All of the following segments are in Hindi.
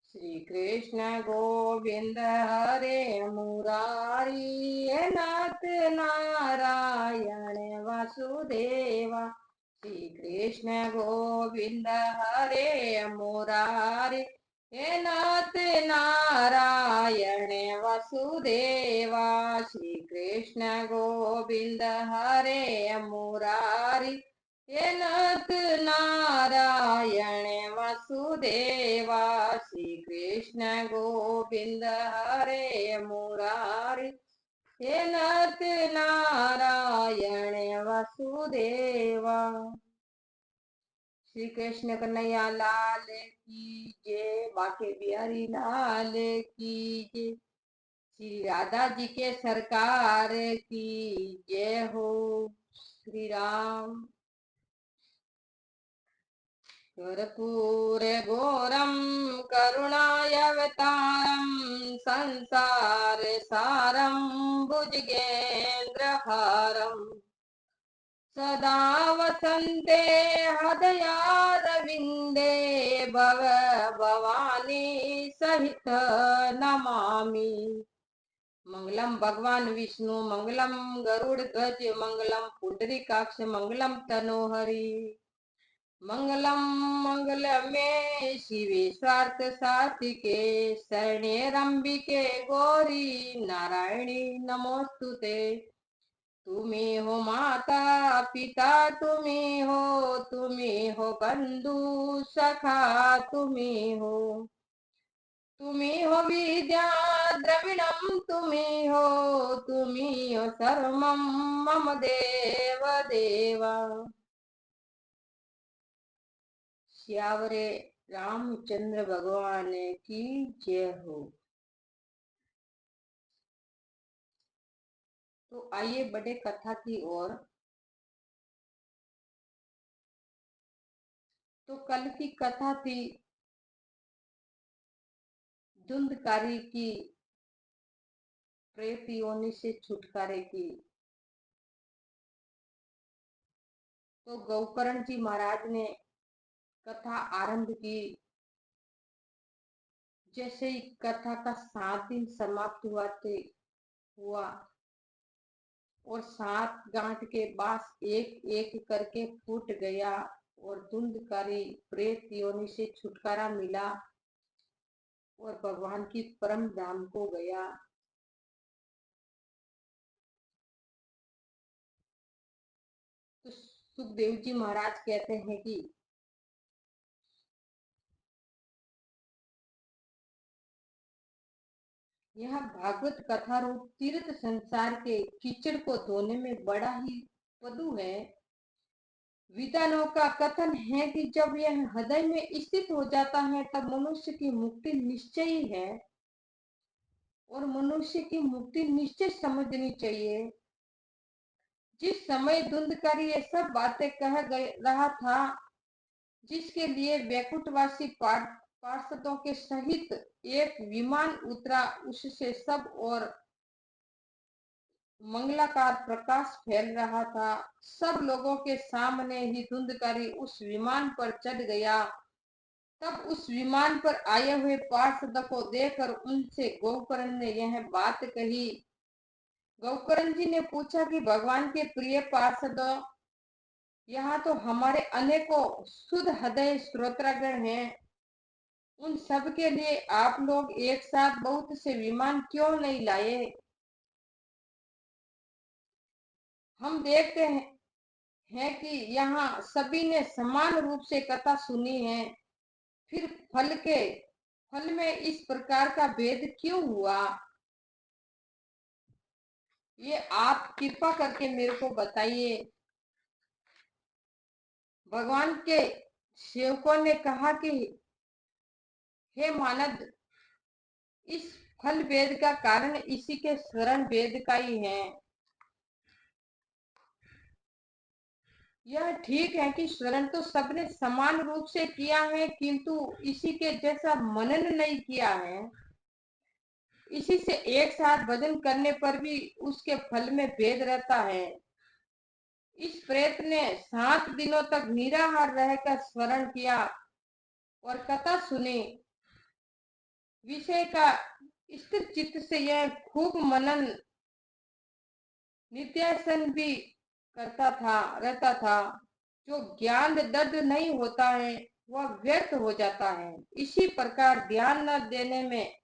श्री कृष्ण गोविंद हरे मुरारी नाथ नारायण वासुदेवा। श्री कृष्ण गोविंद हरे मुरारी नाथ नारायण वासुदेवा। श्री कृष्ण गोविंद हरे मुरारी नाथ नारायण वासुदेवा। श्री कृष्ण गोविंद हरे मुरारी नाथ नारायण वासुदेवा। श्री कृष्ण कन्हैया लाल की जय। बाके बिहारी लाल की जय। श्री राधा जी के सरकार की जय हो। श्री राम। कर्पूर घोरम करुणावतारम संसार सारम भुजगेन्द्रहारम सदा वसन्ते हृदयारविन्दे भव भवानी सहित नमामि। मंगलम भगवान विष्णु मंगलम गरुड़ ध्वज मंगलम पुंडरीकाक्ष मंगलम तनोहरि मंगलम मंगलमे शिवे स्वार्थ साधिके शरण्ये रंबिके गौरी नारायणी नमोस्तुते। तुम्ही हो माता पिता तुम्ही हो बंधु सखा तुम्ही हो विद्या द्रविणम तुम्ही हो सर्वम मम देव देवा। श्यावरे रामचंद्र भगवान की जय हो। तो आइए बड़े कथा की ओर। तो कल की कथा थी धुंधकारी की प्रेत योनि से छुटकारे की। तो गौकर्ण जी महाराज ने कथा आरंभ की। जैसे ही कथा का 7 दिन समाप्त हुआ और 7 गांठ के बांस एक एक करके फूट गया और धुंधकारी प्रेत योनि से छुटकारा मिला और भगवान की परम धाम को गया। तो सुखदेव जी महाराज कहते हैं कि यह भागवत कथा रूप तीर्थ संसार के कीचड़ को धोने में बड़ा ही पदु है। विद्वानों का कथन है कि जब यह हृदय में स्थित हो जाता है तब मनुष्य की मुक्ति निश्चय ही है और मनुष्य की मुक्ति निश्चय समझनी चाहिए। जिस समय धुंधकारी ये सब बातें कह रहा था, जिसके लिए वैकुंठवासी पार्षदों के सहित एक विमान उतरा, उससे सब और मंगलाकार प्रकाश फैल रहा था। सब लोगों के सामने ही धुंधकारी उस विमान पर चढ़ गया। तब उस विमान पर आए हुए पार्षदों को देखकर उनसे गौकर्ण ने यह बात कही। गौकर्ण जी ने पूछा कि भगवान के प्रिय पार्षदों, यहाँ तो हमारे अनेकों शुद्ध हृदय श्रोत्रागण हैं। उन सब के लिए आप लोग एक साथ बहुत से विमान क्यों नहीं लाए? हम देखते हैं कि यहाँ सभी ने समान रूप से कथा सुनी है, फिर फल में इस प्रकार का भेद क्यों हुआ? ये आप कृपा करके मेरे को बताइए। भगवान के सेवकों ने कहा कि हे मानद, इस फल भेद का कारण इसी के शरण भेद का ही है। यह ठीक है कि शरण तो सबने समान रूप से किया है, किंतु इसी के जैसा मनन नहीं किया है। इसी से एक साथ भजन करने पर भी उसके फल में भेद रहता है। इस प्रेत ने 7 दिनों तक निराहार रहकर स्मरण किया और कथा सुनी। विषय का स्थिर चित्त से यह खूब मनन नित्यासन भी रहता था। जो ज्ञान दृढ़ नहीं होता है वह व्यर्थ हो जाता है। इसी प्रकार ध्यान न देने में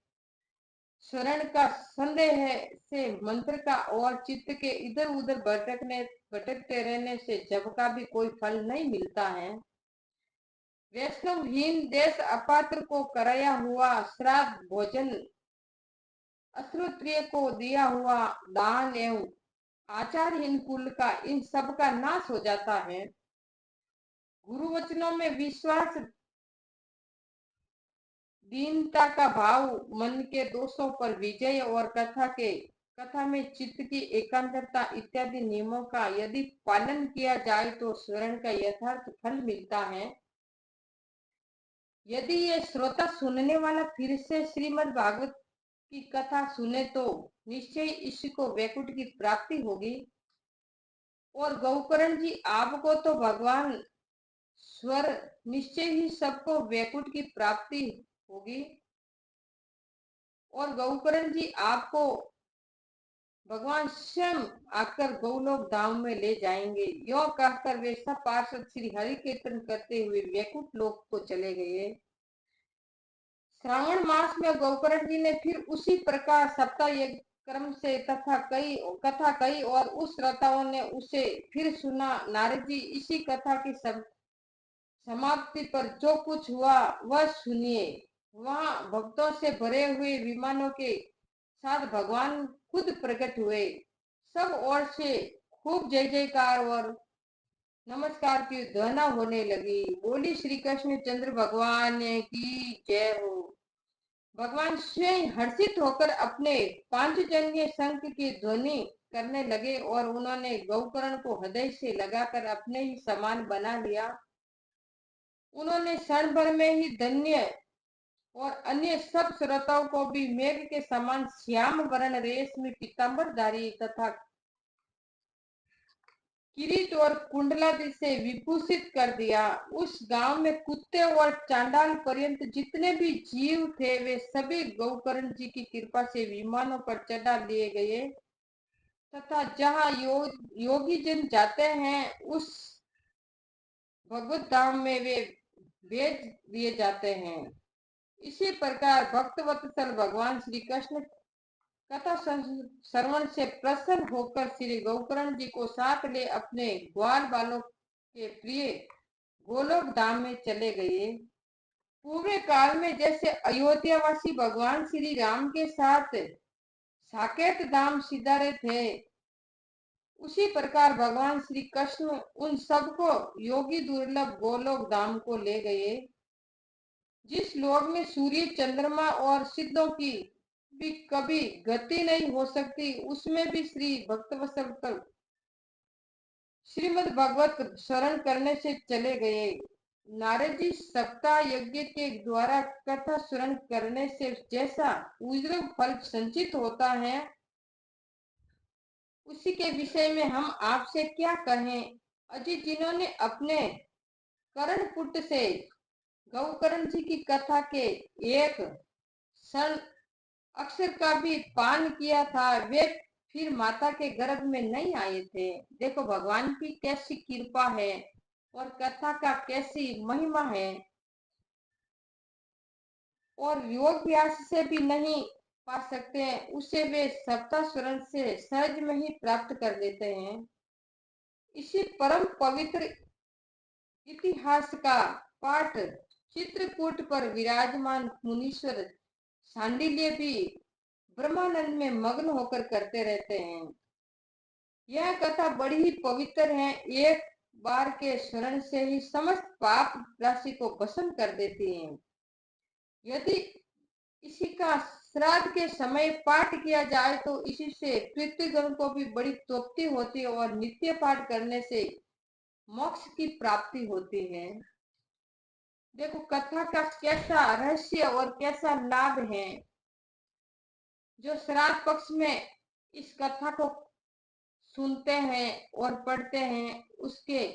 स्वर्ण का संदेह से मंत्र का और चित्त के इधर उधर भटकते रहने से जब का भी कोई फल नहीं मिलता है। वैष्णवहीन देश अपात्र को कराया हुआ श्राद्ध भोजन, अश्रोत्रिय को दिया हुआ दान एवं आचारहीन कुल का इन सब का नाश हो जाता है। गुरु वचनों में विश्वास, दीनता का भाव, मन के दोषों पर विजय और कथा में चित्त की एकांतता इत्यादि नियमों का यदि पालन किया जाए तो स्वर्ण का यथार्थ फल मिलता है। यदि ये श्रोता सुनने वाला फिर से श्रीमद् भागवत की कथा सुने तो निश्चय इसको वैकुंठ की प्राप्ति होगी। और गौकर्ण जी आपको तो भगवान स्वर निश्चय ही सबको वैकुंठ की प्राप्ति होगी। और गौकर्ण जी आपको भगवान स्वयं आकर गौलोक धाम में ले जाएंगे। यो कहकर वे सब पार्षद श्री हरि कीर्तन करते हुए वैकुंठ लोक को चले गए। श्रावण मास में गौकर्ण जी ने फिर उसी प्रकार सप्ताह यज्ञ क्रम से कथा कही और उस श्रोताओं ने उसे फिर सुना। नारद जी इसी कथा की समाप्ति पर जो कुछ हुआ वह सुनिए। वहां भक्तों से भरे हुए विमानों के साथ भगवान खुद प्रकट हुए। सब ओर से खूब जय जयकार और नमस्कार की ध्वनि होने लगी। बोली श्री कृष्ण चंद्र भगवान की जय हो। भगवान स्वयं हर्षित होकर अपने पांचजन्य शंख की ध्वनि करने लगे और उन्होंने गौकर्ण को हृदय से लगाकर अपने ही समान बना लिया। उन्होंने क्षण भर में ही धन्य और अन्य सब श्रोताओं को भी मेघ के समान श्याम वर्ण रेशमी पीतांबरधारी तथा किरीट और कुंडलादि से विभूषित कर दिया। उस गांव में कुत्ते और चांडाल पर्यंत जितने भी जीव थे वे सभी गौकर्ण जी की कृपा से विमानों पर चढ़ा लिए गए तथा जहाँ योगी जन जाते हैं उस भगवत धाम में वे भेज दिए जाते हैं। इसी प्रकार भक्तवत्सल भगवान श्री कृष्ण कथा श्रवण से प्रसन्न होकर श्री गौकर्ण जी को साथ ले अपने ग्वाल बालों के प्रिय गोलोक धाम में चले गए। पूर्व काल में जैसे अयोध्यावासी भगवान श्री राम के साथ साकेत धाम सिधारे थे, उसी प्रकार भगवान श्री कृष्ण उन सबको योगी दुर्लभ गोलोक धाम को ले गए। जिस लोक में सूर्य चंद्रमा और सिद्धों की भी कभी गति नहीं हो सकती उसमें भी श्री भक्तवत्सल श्रीमद् भागवत शरण करने से चले गए। नारद जी सप्ताह यज्ञ के द्वारा कथा श्रवण करने से जैसा उज्ज्वल फल संचित होता है उसी के विषय में हम आपसे क्या कहें। अजी जिन्होंने अपने कर्णपुट से गौकर्ण जी की कथा के एक क्षण अक्षर का भी पान किया था वे फिर माता के गर्भ में नहीं आए थे। देखो भगवान की कैसी कृपा है और कथा का कैसी महिमा है। और योग व्यास से भी नहीं पा सकते हैं उसे वे सप्ताह स्वरण से सहज में ही प्राप्त कर लेते हैं। इसी परम पवित्र इतिहास का पाठ चित्रकूट पर विराजमान मुनीश्वर सांडिल्य भी ब्रह्मानंद में मग्न होकर करते रहते हैं। यह कथा बड़ी ही पवित्र है। एक बार के स्मरण से ही समस्त पाप राशि को भस्म कर देती है। यदि इसी का श्राद्ध के समय पाठ किया जाए तो इसी से पितृगण को भी बड़ी तृप्ति होती है और नित्य पाठ करने से मोक्ष की प्राप्ति होती है। देखो कथा का कैसा रहस्य और कैसा लाभ है। जो श्राद्ध पक्ष में इस कथा को सुनते हैं और पढ़ते हैं उसके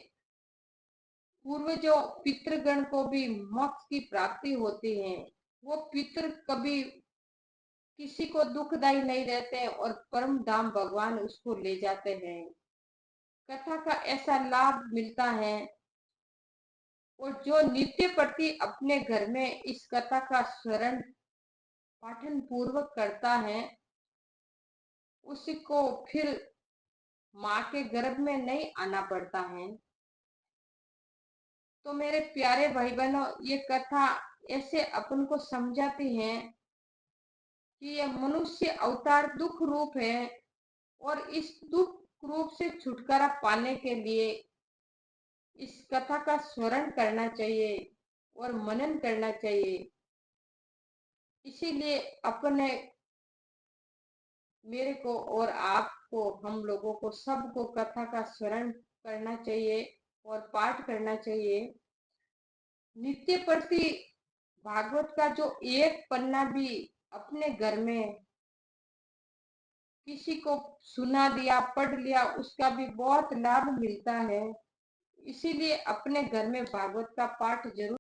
पूर्वजों पितृगण को भी मोक्ष की प्राप्ति होती है। वो पितर कभी किसी को दुखदाई नहीं रहते हैं और परम धाम भगवान उसको ले जाते हैं। कथा का ऐसा लाभ मिलता है, और जो नित्य प्रति अपने घर में इस कथा का स्मरण पाठन पूर्वक करता है, उसको फिर माँ के गर्भ में नहीं आना पड़ता है। तो मेरे प्यारे भाई बहनों, ये कथा ऐसे अपन को समझाती है कि यह मनुष्य अवतार दुख रूप है, और इस दुख रूप से छुटकारा पाने के लिए इस कथा का स्मरण करना चाहिए और मनन करना चाहिए। इसीलिए अपने मेरे को और आपको, हम लोगों को सबको कथा का स्मरण करना चाहिए और पाठ करना चाहिए। नित्य प्रति भागवत का जो एक पन्ना भी अपने घर में किसी को सुना दिया, पढ़ लिया, उसका भी बहुत लाभ मिलता है। इसीलिए अपने घर में भागवत का पाठ जरूर